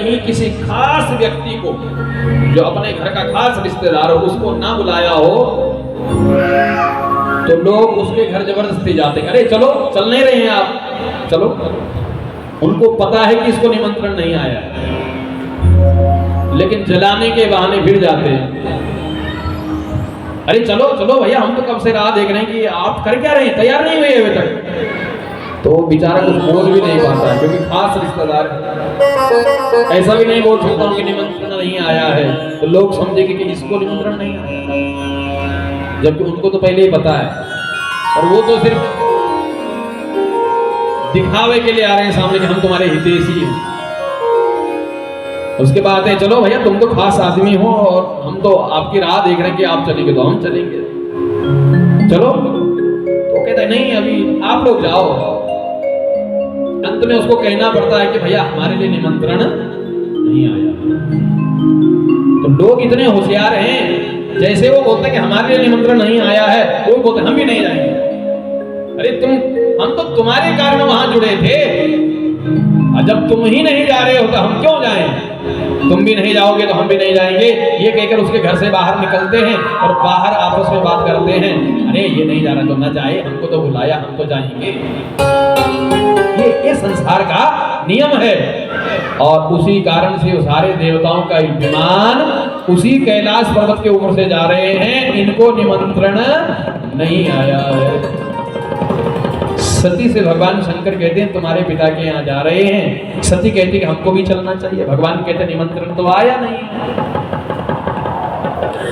कहीं किसी खास व्यक्ति को, जो अपने घर का खास रिश्तेदार हो, उसको ना बुलाया हो तो लोग उसके घर जबरदस्ती जाते हैं। अरे चलो, चल नहीं रहे हैं आप, चलो। उनको पता है कि इसको निमंत्रण नहीं आया, लेकिन जलाने के बहाने फिर जाते हैं। अरे चलो चलो भैया, हम तो कब से राह देख रहे हैं कि आप कर क्या रहे हैं, तैयार नहीं हुए अभी तक। तो बेचारा कुछ बोल भी नहीं पाता है, क्योंकि खास रिश्तेदार है। ऐसा भी नहीं बोल सकता हूँ कि निमंत्रण नहीं आया है, तो लोग समझेंगे कि इसको निमंत्रण नहीं आया, जबकि उनको तो पहले ही पता है। और वो तो सिर्फ दिखावे के लिए आ रहे हैं सामने कि हम तुम्हारे हितैषी हैं। उसके बाद है, चलो भैया तुम तो खास आदमी हो और हम तो आपकी राह देख रहे हैं कि आप चलेंगे तो हम चलेंगे, चलो। तो कहता है नहीं, अभी आप लोग जाओ। अंत में उसको कहना पड़ता है कि भैया हमारे लिए निमंत्रण नहीं आया। तो लोग इतने होशियार हैं, जैसे वो बोलते हैं कि हमारे लिए निमंत्रण नहीं आया है, वो बोलते हम भी नहीं जाएंगे। अरे हम तो तुम्हारे कारण वहां जुड़े थे, और जब तुम ही नहीं जा रहे हो तो हम क्यों जाएं? तुम भी नहीं जाओगे तो हम भी नहीं जाएंगे। ये कहकर उसके घर से बाहर निकलते हैं और बाहर आपस में बात करते हैं, अरे ये नहीं जा रहा तो ना जाए, हमको तो बुलाया, हम तो जाएंगे। ये संसार का नियम है। और उसी कारण से सारे देवताओं का विमान उसी कैलाश पर्वत के ऊपर से जा रहे हैं, इनको निमंत्रण नहीं आया है। सती से भगवान शंकर कहते हैं तुम्हारे पिता के यहाँ जा रहे हैं। सती कहती है हमको भी चलना चाहिए। भगवान कहते हैं निमंत्रण तो आया नहीं।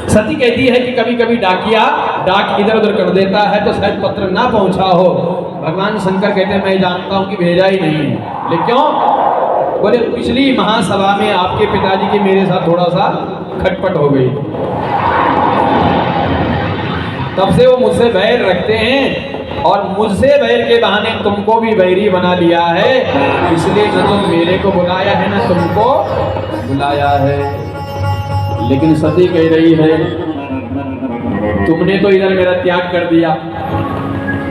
सती कहती है कि कभी कभी डाकिया डाक इधर उधर कर देता है तो शायद पत्र ना पहुंचा हो। भगवान शंकर कहते हैं मैं जानता हूं कि भेजा ही नहीं है। लेकिन क्यों? बोले पिछली महासभा में आपके पिताजी की मेरे साथ थोड़ा सा खटपट हो गई, तब से वो मुझसे बैर रखते हैं और मुझसे बैर के बहाने तुमको भी बैरी बना लिया है, इसलिए न तुम मेरे को बुलाया है न तुमको बुलाया है। लेकिन सती कह रही है तुमने तो इधर मेरा त्याग कर दिया,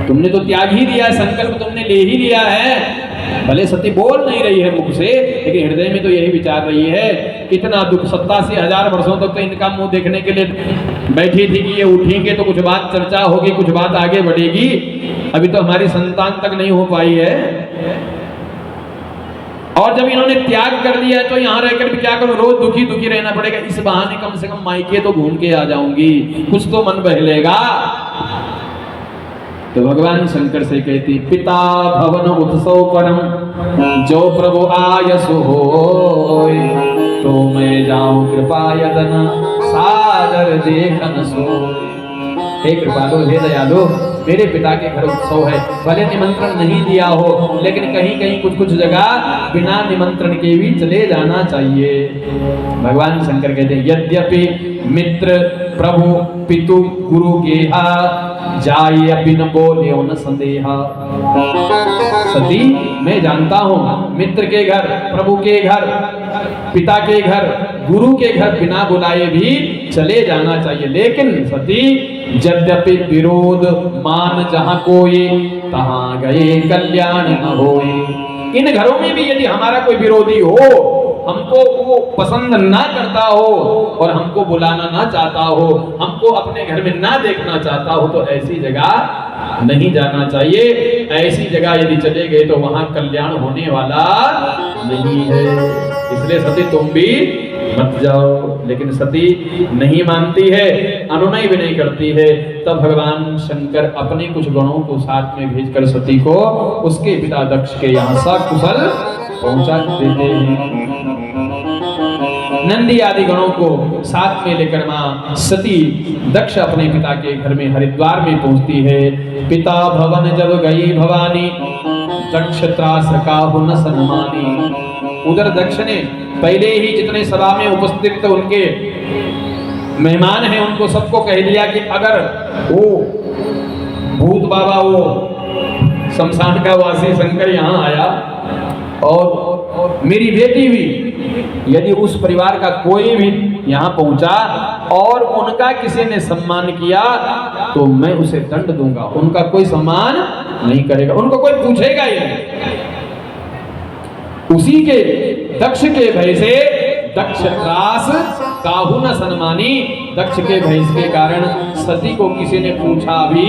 तुमने तो त्याग ही दिया है, संकल्प तुमने ले ही लिया है। भले सती बोल नहीं रही है मुख से, लेकिन हृदय में तो यही विचार रही है। इतना दुख 87,000 वर्षों तक तो इनका मुंह देखने के लिए बैठी थी कि ये उठेंगे तो कुछ बात चर्चा होगी, कुछ बात आगे बढ़ेगी। अभी तो हमारी संतान तक नहीं हो पाई है, और जब इन्होंने त्याग कर दिया है तो यहाँ रहकर भी क्या करूं, रोज दुखी दुखी रहना पड़ेगा। इस बहाने कम से कम मायके तो घूम के आ जाऊंगी, कुछ तो मन बहलेगा। तो भगवान शंकर से कहती पिता भवन उत्सव परम जो प्रभु आयसु होय, तो मैं जाऊं कृपा यदन सादर देखन सोय। हे कृपालु, हे दयालु, मेरे पिता के घर उत्सव है, भले निमंत्रण नहीं दिया हो, लेकिन कहीं कहीं कुछ कुछ जगह बिना निमंत्रण के भी चले जाना चाहिए। भगवान शंकर कहते हैं यद्यपि मित्र प्रभु पितु गुरु गेहा जाय अपि न बोले न संदेहा। सती मैं जानता हूं मित्र के घर, प्रभु के घर, पिता के घर, गुरु के घर बिना बुलाए भी चले जाना चाहिए। लेकिन सती यद्यपि विरोध मान जहां कोई तहां गए कल्याण न होए। इन घरों में भी यदि हमारा कोई विरोधी हो, हमको वो पसंद ना करता हो और हमको बुलाना ना चाहता हो, हमको अपने घर में ना देखना चाहता हो, तो ऐसी जगह नहीं जाना चाहिए। ऐसी जगह यदि चले गए तो वहां कल्याण होने वाला नहीं है। इसलिए सती तुम भी मत जाओ। लेकिन सती नहीं मानती है, अनुनय भी नहीं करती है। तब भगवान शंकर अपने कुछ गणों को साथ में भेजकर सती को उसके पिता दक्ष के यहाँ सकुशल पहुंचा देते हैं। नंदी आदि गणों को साथ में लेकर मां सती दक्ष अपने पिता के घर में हरिद्वार में पहुंचती है। पिता भवन जब गई भवानी दक्ष त्रास काहु न सन्मानी। उधर दक्ष ने पहले ही जितने सभा में उपस्थित उनके मेहमान हैं उनको सबको कह दिया कि अगर वो भूत बाबा, वो शमशान का वासी शंकर यहाँ आया और मेरी बेटी भी, यदि उस परिवार का कोई भी यहाँ पहुंचा और उनका किसी ने सम्मान किया तो मैं उसे दंड दूंगा। उनका कोई सम्मान नहीं करेगा, उनको कोई पूछेगा ही नहीं। उसी के दक्ष के भय से दक्ष त्रास काहू न सन्मानी, दक्ष के भय के कारण सती को किसी ने पूछा भी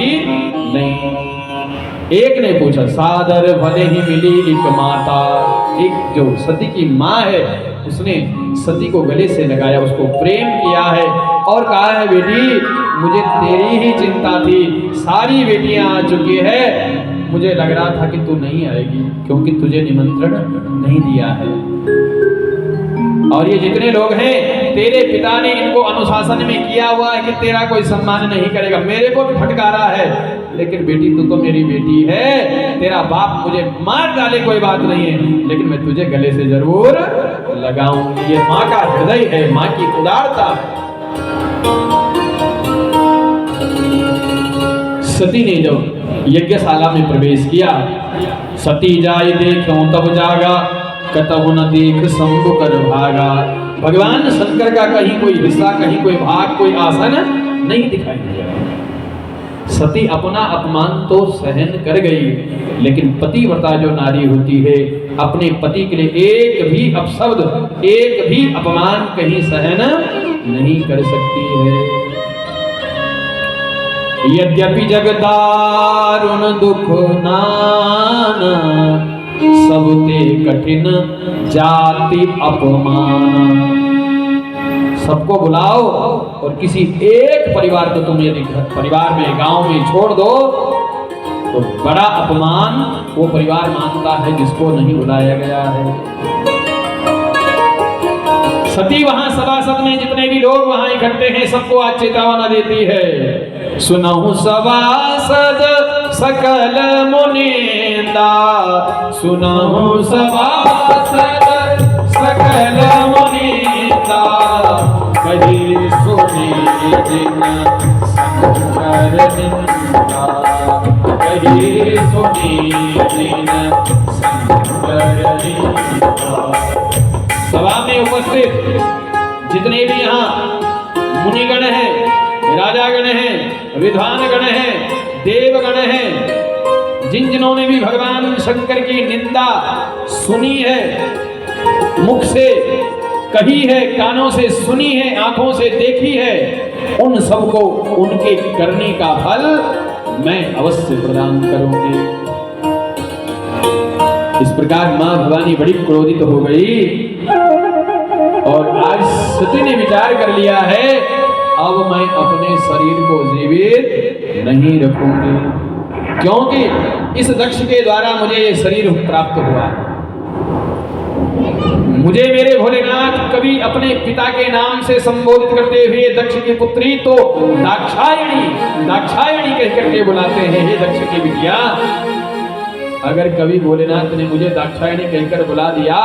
नहीं। एक ने पूछा, सादर भले ही मिली एक माता, एक जो सती की माँ है उसने सती को गले से लगाया, उसको प्रेम किया है और कहा है बेटी मुझे तेरी ही चिंता थी, सारी बेटियां आ चुकी है, मुझे लग रहा था कि तू नहीं आएगी क्योंकि तुझे निमंत्रण नहीं दिया है। और ये जितने लोग हैं तेरे पिता ने इनको अनुशासन में किया हुआ है कि तेरा कोई सम्मान नहीं करेगा, मेरे को भी फटकारा है, लेकिन बेटी तू तो मेरी बेटी है, तेरा बाप मुझे मार डाले कोई बात नहीं है, लेकिन मैं तुझे गले से जरूर लगाऊंगी। ये माँ का हृदय है, माँ की उदारता। सती ने जब यज्ञशाला में प्रवेश किया, सती जाय देखो तब जागा, कतहु न देख शंभु कर भागा। भगवान शंकर का कहीं कोई हिस्सा, कहीं कोई भाग, कोई आसन नहीं दिखाई दिया। सती अपना अपमान तो सहन कर गई, लेकिन पतिव्रता जो नारी होती है अपने पति के लिए एक भी अपशब्द, एक भी अपमान कहीं सहन नहीं कर सकती है। यद्यपि जगदारुण दुख नाना, सबते कठिन जाति अपमान। सबको बुलाओ और किसी एक परिवार को तुम यदि परिवार में गांव में छोड़ दो तो बड़ा अपमान वो परिवार मानता है जिसको नहीं बुलाया गया है। सती वहां सभासद में जितने भी लोग वहां इकट्ठे हैं सबको आज चेतावना देती है, सुनहु सभासद सकल मुनिंदा, सुनहु सभासद सकल मुनिंदा, कही सुने जिन शंकर निंदा, कही सुने जिन शंकर निंदा। सभा में उपस्थित जितने भी यहाँ मुनिगण हैं, राजागण हैं, विद्वानगण हैं, देवगण हैं, जिन्होंने भी भगवान शंकर की निंदा सुनी है, मुख से कही है, कानों से सुनी है, आंखों से देखी है, उन सबको उनके करने का फल मैं अवश्य प्रदान करूंगी। इस प्रकार मां भवानी बड़ी क्रोधित हो गई और आज सती ने विचार कर लिया है अब मैं अपने शरीर को जीवित नहीं रखूंगी, क्योंकि इस दक्ष के द्वारा मुझे ये शरीर प्राप्त हुआ है। मुझे मेरे भोलेनाथ कभी अपने पिता के नाम से संबोधित करते हुए दक्ष की पुत्री तो दाक्षायणी दाक्षायणी कह करके बुलाते हैं, हे दक्ष की बिटिया। अगर कभी भोलेनाथ ने मुझे दाक्षायणी कहकर बुला दिया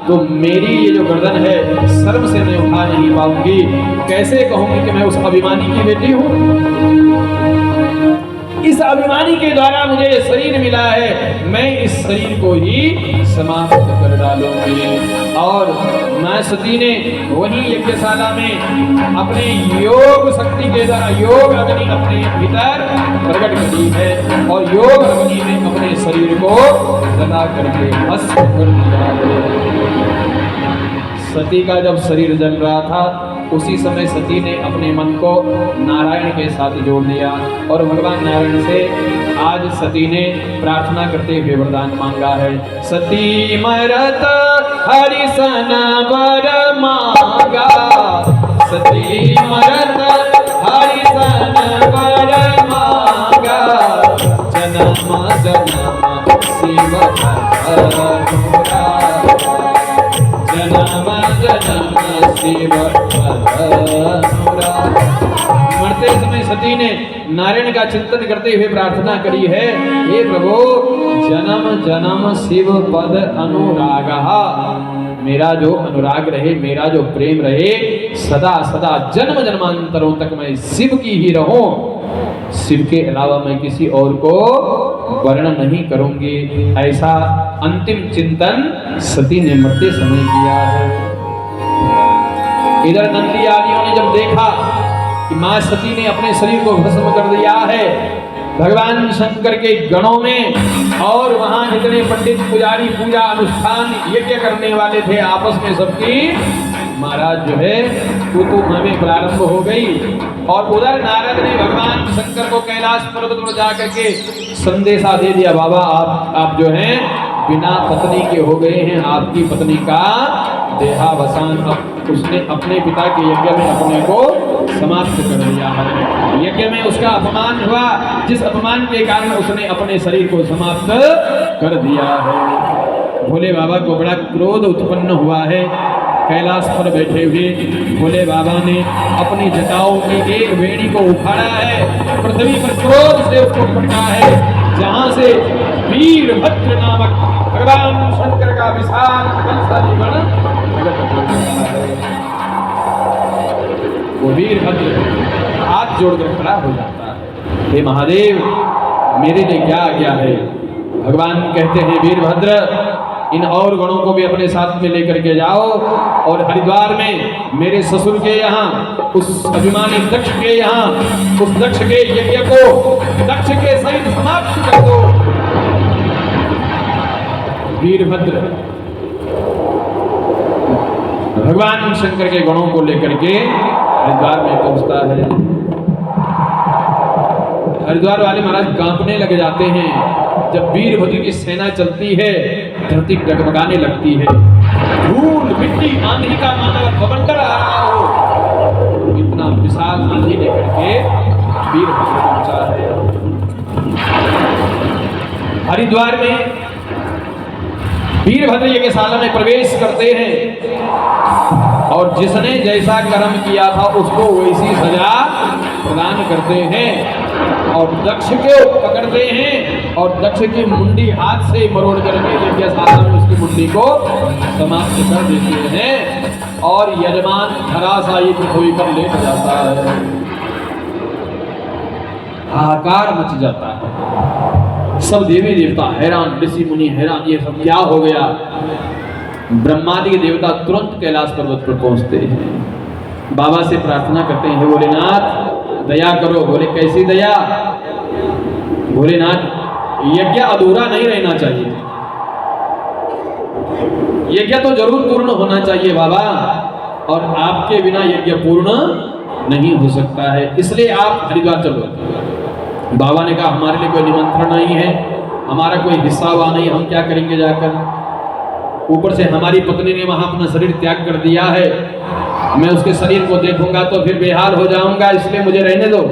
तो मेरी ये जो गर्दन है शर्म से मैं उठा नहीं पाऊंगी, कैसे कहूंगी कि मैं उस अभिमानी की बेटी हूं। इस अभिमानी के द्वारा मुझे ये शरीर मिला है, मैं इस शरीर को ही समाप्त कर डालूंगी। और मां सती ने वही यज्ञशाला में अपने योग शक्ति के द्वारा योग अग्नि अपने भीतर प्रकट करी है और योग अग्नि में अपने शरीर को जला करके भस्म कर दिया। सती का जब शरीर जल रहा था उसी समय सती ने अपने मन को नारायण के साथ जोड़ दिया और भगवान नारायण से आज सती ने प्रार्थना करते हुए वरदान मांगा है। सती मरत हरिसन वर मांगा, सती मरत हरिसन वर मांगा, जन्म जन्म शिव जन्म जन्म शिव। मरते समय सती ने नारायण का चिंतन करते हुए प्रार्थना करी है, हे प्रभु जन्म जन्म शिव पद अनुराग, मेरा जो अनुराग रहे, मेरा जो प्रेम रहे, सदा सदा जन्म जन्मांतरों तक मैं शिव की ही रहूं, शिव के अलावा मैं किसी और को वर्णन नहीं करूंगी। ऐसा अंतिम चिंतन सती ने मरते समय किया है। इधर नंदी आदियों ने जब देखा कि मां सती ने अपने शरीर को भस्म कर दिया है भगवान शंकर के गणों में और वहां जितने पंडित पुजारी पूजा अनुष्ठान यज्ञ करने वाले थे आपस में सबकी महाराज जो है तू हमें प्रारंभ हो गई। और उधर नारद ने भगवान शंकर को कैलाश पर्वत पर जाकर के संदेशा दे दिया, बाबा आप जो हैं बिना पत्नी के हो गए हैं, आपकी पत्नी का देहावसान। अब उसने अपने पिता के यज्ञ में अपने को समाप्त कर दिया है। यज्ञ में उसका अपमान हुआ, जिस अपमान के कारण उसने अपने शरीर को समाप्त कर दिया है। भोले बाबा को बड़ा क्रोध उत्पन्न हुआ है। कैलाश पर बैठे हुए भोले बाबा ने अपनी जटाओं की एक वेणी को उखाड़ा है, पृथ्वी पर क्रोध से उसको पटका है, जहां से वीरभद्र नामक भगवान शंकर का विशाल बलशाली गण वो वीरभद्र हाथ जोड़कर खड़ा हो जाता है, हे महादेव मेरे लिए क्या आज्ञा है। भगवान कहते हैं वीरभद्र इन और गणों को भी अपने साथ में लेकर के जाओ और हरिद्वार में मेरे ससुर के यहाँ उस अभिमानी दक्ष के यहाँ उस दक्ष के यज्ञ को दक्ष के सहित समाप्त कर दो। वीरभद्र भगवान शंकर के गणों को लेकर के हरिद्वार में पहुंचता है। हरिद्वार वाले महाराज कांपने लग जाते हैं। जब वीरभद्र की सेना चलती है धरती डगमगाने लगती है, धूल मिट्टी आंधी का मानव बवंडर आ रहा हो, इतना विशाल आंधी लेकर के वीरभद्र पहुंचा है। हरिद्वार में वीरभद्र यज्ञशाला में प्रवेश करते हैं और जिसने जैसा कर्म किया था उसको वैसी सजा प्रदान करते हैं और दक्ष को पकड़ते हैं और दक्ष की मुंडी हाथ से मरोड़ करके यज्ञशाला में उसकी मुंडी को समाप्त कर देते हैं और यजमान धराशायी पृथ्वी पर लेट जाता है। हाहाकार मच जाता है, सब देवी देवता हैरान, ऋषि मुनि हैरान, ये सब क्या हो गया। ब्रह्मादि के देवता तुरंत कैलाश पर्वत पर पहुंचते हैं, बाबा से प्रार्थना करते हैं, भोलेनाथ दया करो। बोले कैसी दया। भोलेनाथ यज्ञ अधूरा नहीं रहना चाहिए, यज्ञ तो जरूर पूर्ण होना चाहिए बाबा, और आपके बिना यज्ञ पूर्ण नहीं हो सकता है, इसलिए आप हरिद्वार चलो। बाबा ने कहा हमारे लिए कोई निमंत्रण नहीं है, हमारा कोई हिस्सा हुआ नहीं, हम क्या करेंगे जाकर। ऊपर से हमारी पत्नी ने वहां अपना शरीर त्याग कर दिया है, मैं उसके शरीर को देखूंगा तो फिर बेहाल हो जाऊंगा, इसलिए मुझे रहने दो।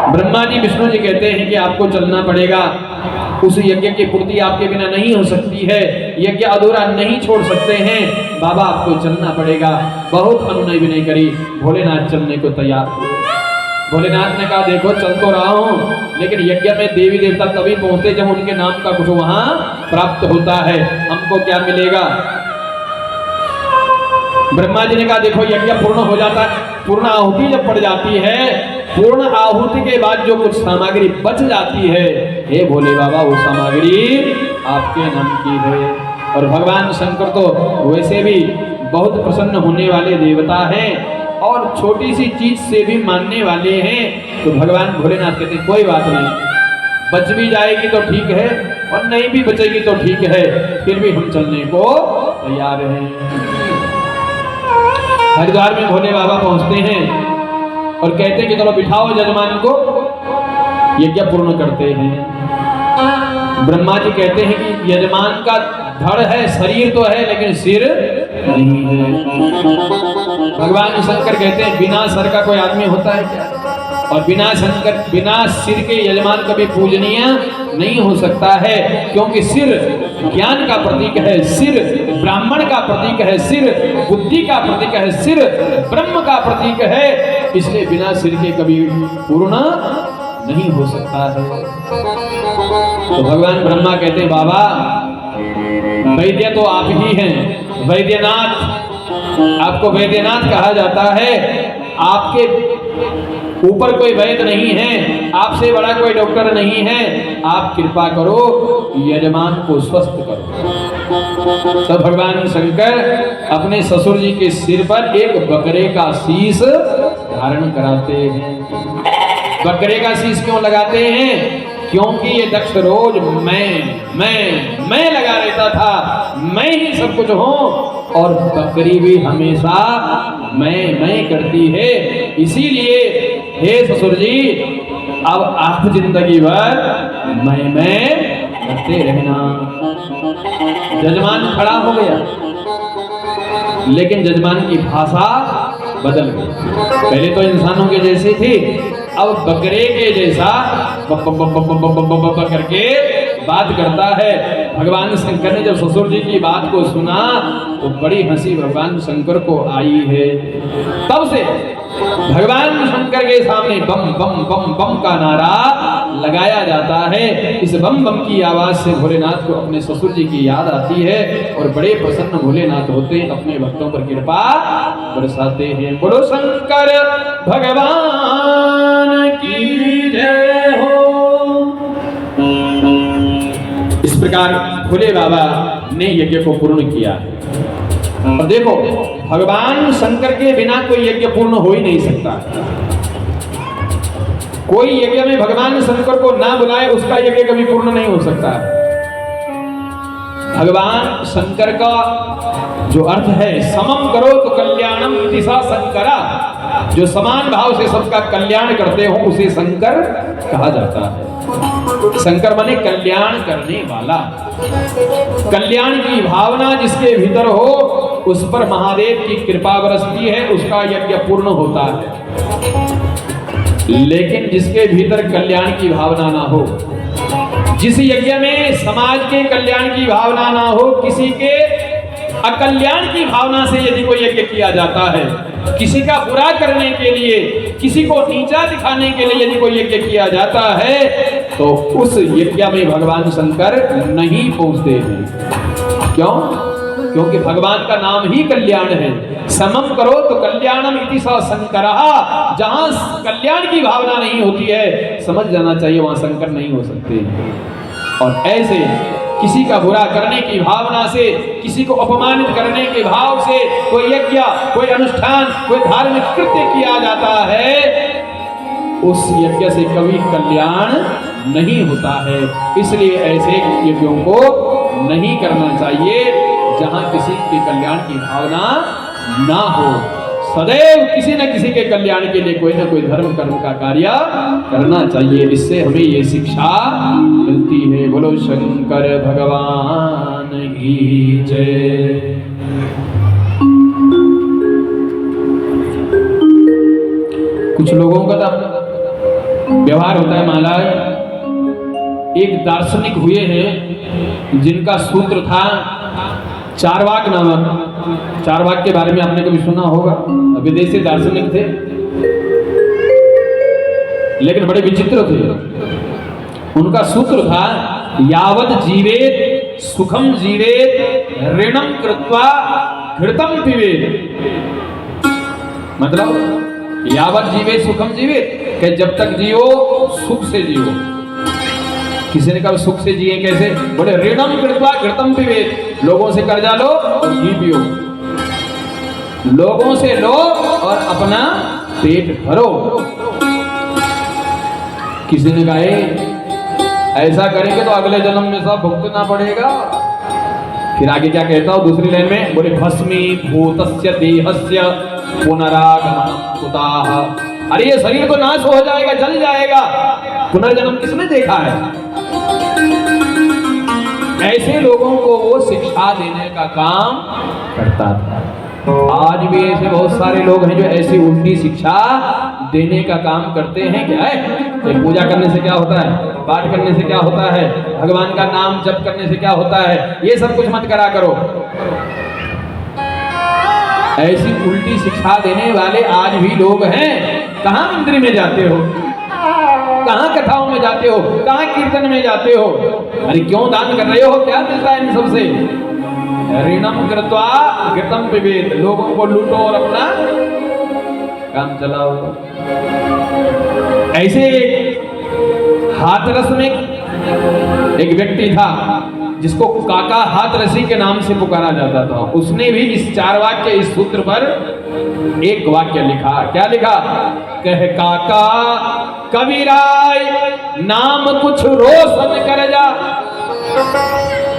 ब्रह्मा जी विष्णु जी कहते हैं कि आपको चलना पड़ेगा, उस यज्ञ की पूर्ति आपके बिना नहीं हो सकती है, यज्ञ अधूरा नहीं छोड़ सकते हैं, बाबा आपको चलना पड़ेगा। बहुत अनुनय विनय करी, भोलेनाथ चलने को तैयार हुए। भोलेनाथ ने कहा देखो चल तो रहा हूं, लेकिन यज्ञ में देवी देवता तभी पहुंचते जब उनके नाम का कुछ वहां प्राप्त होता है, हमको क्या मिलेगा। ब्रह्मा जी ने कहा देखो यज्ञ पूर्ण हो जाता है, पूर्ण आहुति जब पड़ जाती है, पूर्ण आहुति के बाद जो कुछ सामग्री बच जाती है, हे भोले बाबा वो सामग्री आपके नाम की है। और भगवान शंकर तो वैसे भी बहुत प्रसन्न होने वाले देवता हैं और छोटी सी चीज से भी मानने वाले हैं। तो भगवान भोलेनाथ कहते कोई बात नहीं, बच भी जाएगी तो ठीक है और नहीं भी बचेगी तो ठीक है, फिर भी हम चलने को तैयार हैं। हरिद्वार में भोले बाबा पहुंचते हैं और कहते हैं कि चलो बिठाओ यजमान को, यज्ञ पूर्ण करते हैं। ब्रह्मा जी कहते हैं कि यजमान का धड़ है, शरीर तो है लेकिन सिर नहीं है। भगवान शंकर कहते हैं बिना सर का कोई आदमी होता है क्या, और बिना सिर के यजमान कभी पूजनीय नहीं हो सकता है, क्योंकि सिर ज्ञान का प्रतीक है, सिर ब्राह्मण का प्रतीक है, सिर बुद्धि का प्रतीक है, सिर ब्रह्म का प्रतीक है, इसलिए बिना सिर के कभी पूर्ण नहीं हो सकता है। तो भगवान ब्रह्मा कहते हैं बाबा वैद्य तो आप ही हैं, वैद्यनाथ, आपको वैद्यनाथ कहा जाता है, आपके ऊपर कोई वैद्य नहीं है, आपसे बड़ा कोई डॉक्टर नहीं है, आप कृपा करो यजमान को स्वस्थ करो। तो भगवान शंकर अपने ससुर जी के सिर पर एक बकरे का शीश धारण कराते हैं। बकरे का शीश क्यों लगाते हैं? क्योंकि ये दक्ष रोज मैं लगा रहता था, मैं ही सब कुछ हूं, और बकरी भी हमेशा मैं करती है। इसीलिए हे ससुर जी, अब आप जिंदगी भर मैं करते रहना। जजमान खड़ा हो गया, लेकिन जजमान की भाषा बदल गई। पहले तो इंसानों के जैसी थी, अब बकरे के जैसा करके बात करता है। भगवान शंकर ने जब ससुर जी की बात को सुना तो बड़ी हंसी भगवान शंकर को आई है। तब से भगवान शंकर के सामने बम बम बम बम का नारा लगाया जाता है। इस बम बम की आवाज से भोलेनाथ को अपने ससुर जी की याद आती है और बड़े प्रसन्न भोलेनाथ होते हैं, अपने भक्तों पर कृपा बरसाते हैं। बोलो शंकर भगवान की जय हो। इस प्रकार भोले बाबा ने यज्ञ को पूर्ण किया। और देखो, भगवान शंकर के बिना कोई यज्ञ पूर्ण हो ही नहीं सकता। कोई यज्ञ में भगवान शंकर को ना बुलाए उसका यज्ञ कभी पूर्ण नहीं हो सकता। भगवान शंकर का जो अर्थ है, समम करो तो कल्याणम दिशा शंकरा, जो समान भाव से सबका कल्याण करते हो उसे शंकर कहा जाता है। शंकर माने कल्याण करने वाला। कल्याण की भावना जिसके भीतर हो उस पर महादेव की कृपा बरसती है, उसका यज्ञ पूर्ण होता है। लेकिन जिसके भीतर कल्याण की भावना ना हो, जिस यज्ञ में समाज के कल्याण की भावना ना हो, किसी के अकल्याण की भावना से यदि कोई यज्ञ किया जाता है, किसी का बुरा करने के लिए, किसी को नीचा दिखाने के लिए यदि कोई यज्ञ किया जाता है, तो उस यज्ञ में भगवान शंकर नहीं पहुंचते हैं। क्यों? क्योंकि भगवान का नाम ही कल्याण है। समम करो तो कल्याणम इति स शंकरः। जहां कल्याण की भावना नहीं होती है, समझ जाना चाहिए वहां शंकर नहीं हो सकते। और ऐसे किसी का बुरा करने की भावना से, किसी को अपमानित करने के भाव से कोई यज्ञ, कोई अनुष्ठान, कोई धार्मिक कृत्य किया जाता है, उस यज्ञ से कभी कल्याण नहीं होता है। इसलिए ऐसे यज्ञों को नहीं करना चाहिए जहां किसी के कल्याण की भावना ना हो। सदैव किसी न किसी के कल्याण के लिए कोई ना कोई धर्म कर्म का कार्य करना चाहिए। इससे हमें ये शिक्षा मिलती है। बोलो शंकर भगवान की जय। कुछ लोगों का तो व्यवहार होता है महाराज, एक दार्शनिक हुए हैं जिनका सूत्र था चारवाक नामक। चारवाक के बारे में आपने कभी सुना होगा। विदेशी दार्शनिक थे, लेकिन बड़े विचित्र थे। उनका सूत्र था यावत जीवेत सुखम जीवेत ऋणम कृत्वा घृतम पिबेत। मतलब यावत जीवेत सुखम जीवेत, कि जब तक जियो सुख से जियो। किसी ने कहा सुख से जिए कैसे? बोले ऋणम कृत्वा घृतम पिबेत, लोगों से कर्जा लो और घी पियो, लोगों से लो और अपना पेट भरो। किसी ने कहा ऐसा करेंगे तो अगले जन्म में सब भुगतना पड़ेगा। फिर आगे क्या कहता हूं दूसरी लाइन में? बोले भस्मी भूतस्य देहस्य पुनरागमनम कुताः। अरे ये शरीर तो नाश हो जाएगा, जल जाएगा, पुनर्जन्म किसने देखा है? ऐसे लोगों को वो शिक्षा देने का काम करता था। आज भी ऐसे बहुत सारे लोग हैं जो ऐसी उल्टी शिक्षा देने का काम करते हैं। क्या है? तो पूजा करने से क्या होता है, पाठ करने से क्या होता है, भगवान का नाम जप करने से क्या होता है, ये सब कुछ मत करा करो। ऐसी उल्टी शिक्षा देने वाले आज भी लोग हैं। कहाँ मंदिर में जाते हो, कहाँ कथाओं में जाते हो, कहाँ कीर्तन में जाते हो? अरे क्यों दान कर रहे हो? क्या मिलता है इन सबसे? ऋणम कृत्वा घृतम पिबेत, लोगों को लूटो और अपना काम चलाओ। ऐसे हाथरस में एक व्यक्ति था जिसको काका हाथरसी के नाम से पुकारा जाता था। उसने भी इस चार वाक्य, इस सूत्र पर एक वाक्य लिखा। क्या लिखा? कह काका कबीराय नाम कुछ रोशन कर जा।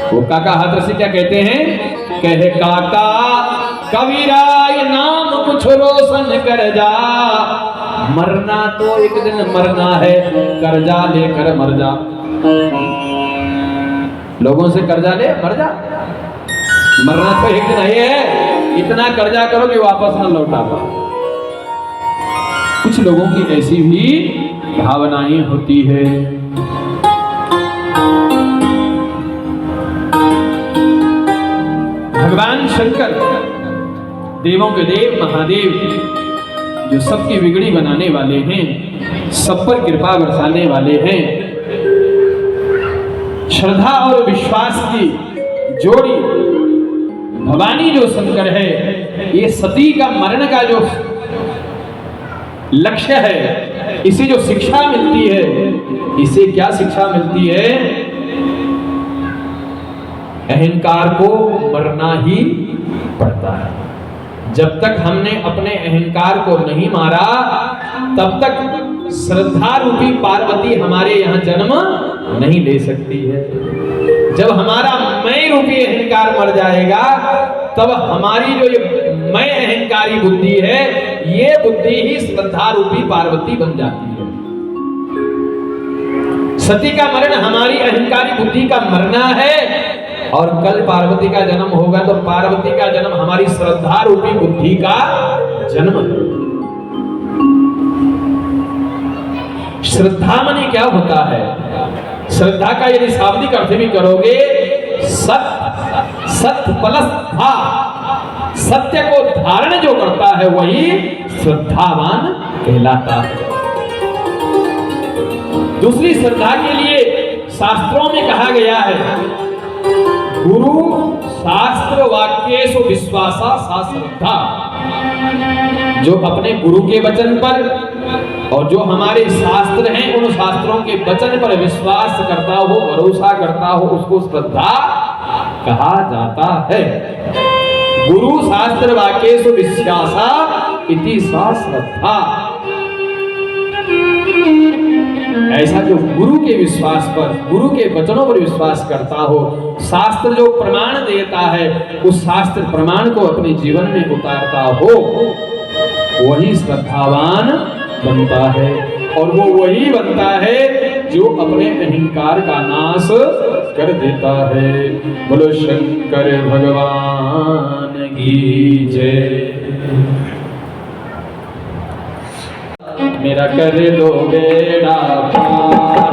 वो काका हाथ से क्या कहते हैं, कहे काका कबीराय नाम कुछ रोशन कर जा, मरना तो एक दिन मरना है, कर्जा लेकर मर जा। लोगों से कर्जा ले मर जा, मरना तो एक दिन है, इतना कर्जा करो कि वापस न लौटा पाओ। कुछ लोगों की ऐसी भी भावनाएं होती है। भगवान शंकर देवों के देव महादेव जो सबकी बिगड़ी बनाने वाले हैं, सब पर कृपा बरसाने वाले हैं, श्रद्धा और विश्वास की जोड़ी भवानी जो शंकर है, ये सती का मरण का जो लक्ष्य है, इसे जो शिक्षा मिलती है, इसे क्या शिक्षा मिलती है, अहंकार को मरना ही पड़ता है। जब तक हमने अपने अहंकार को नहीं मारा, तब तक श्रद्धा रूपी पार्वती हमारे यहाँ जन्म नहीं ले सकती है। जब हमारा मैं रूपी अहंकार मर जाएगा, तब हमारी जो ये मैं अहंकारी बुद्धि है, ये बुद्धि ही श्रद्धा रूपी पार्वती बन जाती है। सती का मरण हमारी अहंकारी बुद्धि का मरना है, और कल पार्वती का जन्म होगा तो पार्वती का जन्म हमारी श्रद्धा रूपी बुद्धि का जन्म है। श्रद्धा माने क्या होता है? श्रद्धा का यदि शाब्दिक अर्थ भी करोगे, सत्य प्लस धा, सत्य को धारण जो करता है वही श्रद्धावान कहलाता है। दूसरी श्रद्धा के लिए शास्त्रों में कहा गया है, गुरु शास्त्र वाक्येषु विश्वासा सा श्रद्धा। जो अपने गुरु के वचन पर और जो हमारे शास्त्र हैं, उन शास्त्रों के वचन पर विश्वास करता हो, भरोसा करता हो, उसको श्रद्धा कहा जाता है। गुरु शास्त्र वाक्येषु विश्वासा इति सा श्रद्धा। ऐसा जो गुरु के विश्वास पर, गुरु के वचनों पर विश्वास करता हो, शास्त्र जो प्रमाण देता है, उस शास्त्र प्रमाण को अपने जीवन में उतारता हो, वही श्रद्धावान बनता है। और वो वही बनता है जो अपने अहंकार का नाश कर देता है। बोलो शंकर भगवान की जय। मेरा कर दो बेड़ा पार,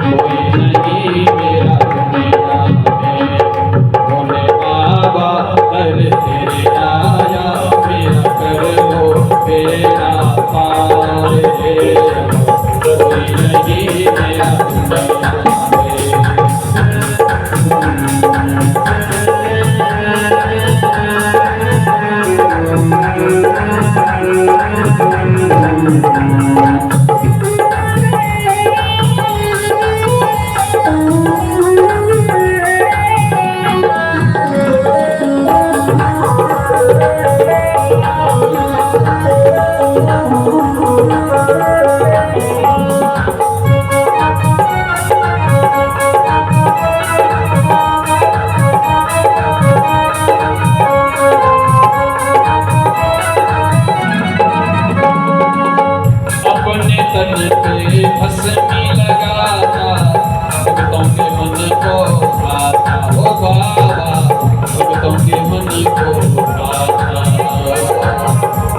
कोई नहीं मेरा दुनिया में, भोले बाबा कर तेरे आया, मेरा कर दो बेड़ा पार, कोई नहीं मेरा दुनिया में।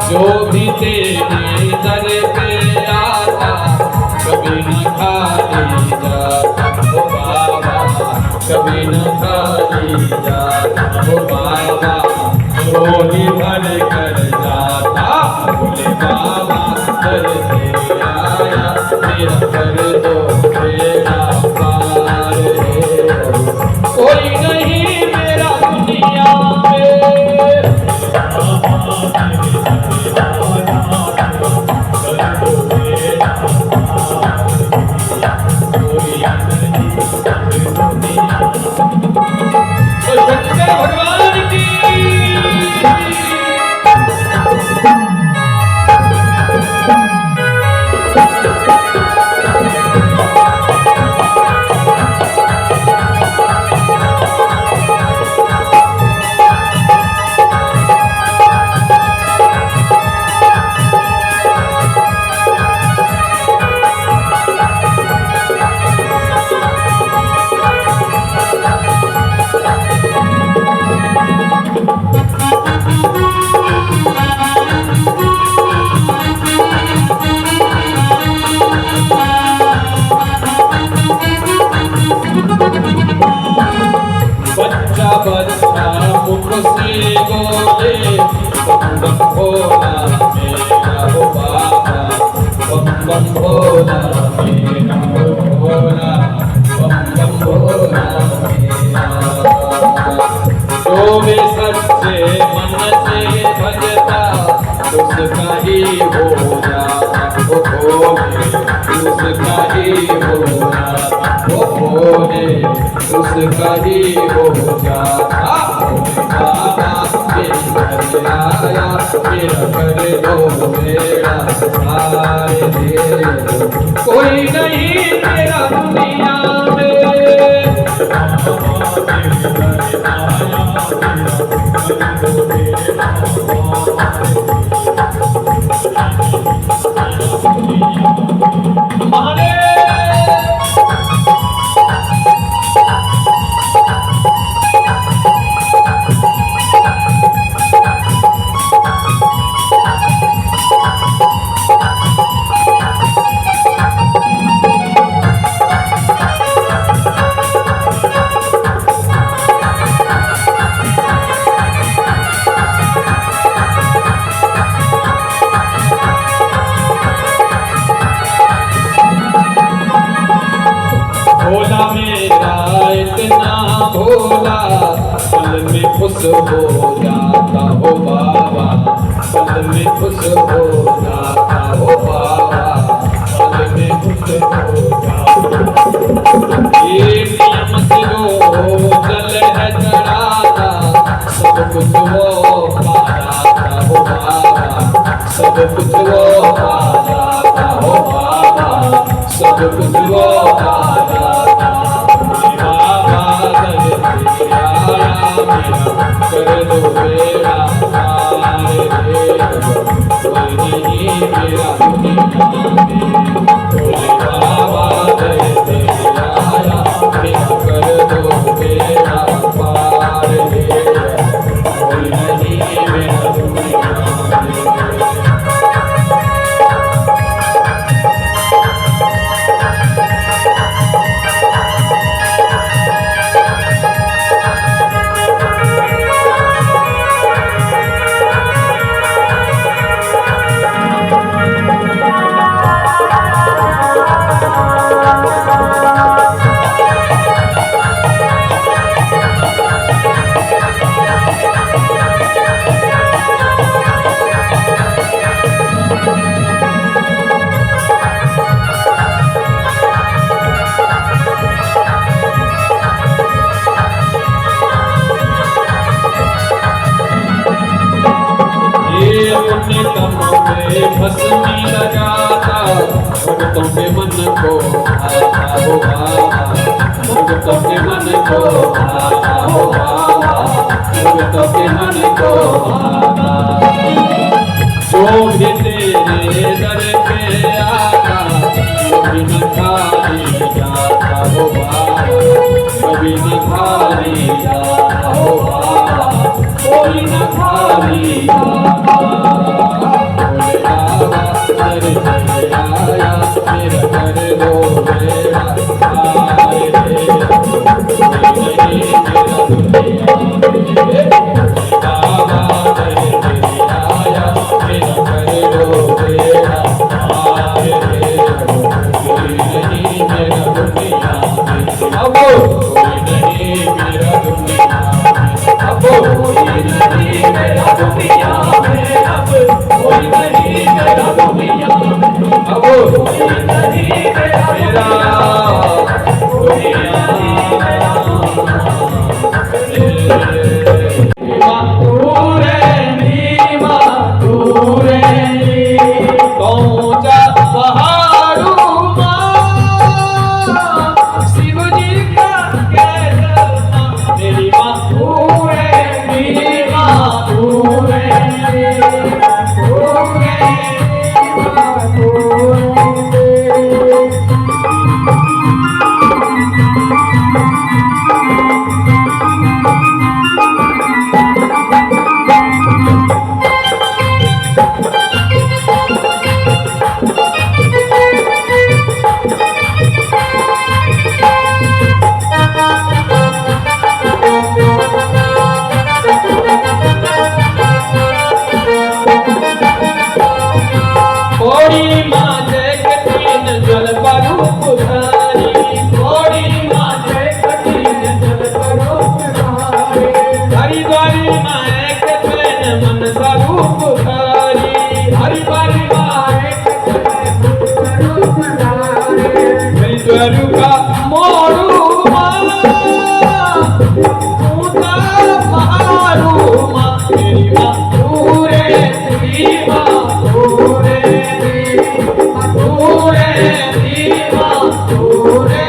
जो भी तेरे दर पे आता, कभी न खाली जाता हो बाबा, कभी न खाली जाता हो बाबा, रोही भर कर जाता भोले बाबा, दर से आया मेरा कर दो बेड़ा पार, कोई नहीं मेरा दुनिया में। भगवान की बच्चा बच्चा मुख से बोले बम बम भोला मेरा हो बाबा, बम बम भोला मेरा हो भोला, बम बम भोला मेरा। जो भी सच्चे मन से भजता उसका ही हो जाता वो भोले, उसका ही हो जाता वो भोले, उसका ही हो जाता। बाबा मेरा आया मेरा कर दो मेरा हारे दे, कोई नहीं तेरा दुनिया में। भोला मेरा इतना भोला पल में खुश हो जाता हो बाबा, पल में खुश हो जाता हो बाबा, पल में खुश हो जाता। ये नियम से जो जल है चढ़ाता सब कुछ वो पा जाता हो बाबा, सब कुछ वो पा जाता हो बाबा, सब कुछ वो पा जाता। कर दो मेरा हारे दे, कोई नहीं मेरा दुनिया में। भोले बाबा दे तेरा आया मेरा कर दो मेरा पार दे, कोई नहीं मेरा दुनिया में। अपने तमों में भस्मी लगाता भक्तों के मन को आता हो बाबा, भक्तों के मन को आता हो बाबा, भक्तों के मन को आता। जो भी तेरे दर पे आता कभी न खाली जाता हो बाबा, कभी न खाली जाता हो बाबा, कोई न खाली जाता। भोले बाबा दर पे आया मेरा कर दो मेरा हारे दे, कोई नहीं मेरा दुनिया में। बाबा दर पे आया मेरा कर दो मेरा हारे दे, कोई नहीं मेरा दुनिया में। अब कोई नहीं मेरा दुनिया में, अब कोई नहीं मेरा दुनिया में। रूप धारी हरि परिवार मेरी द्वारुका मोरू ऊंचा पहाड़ू माँ मेरी माँ पूरे दीवा पूरे पूरे दीवा पूरे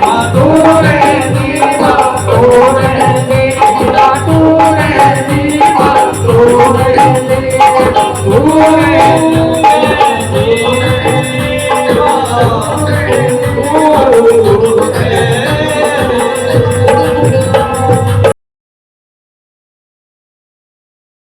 Madura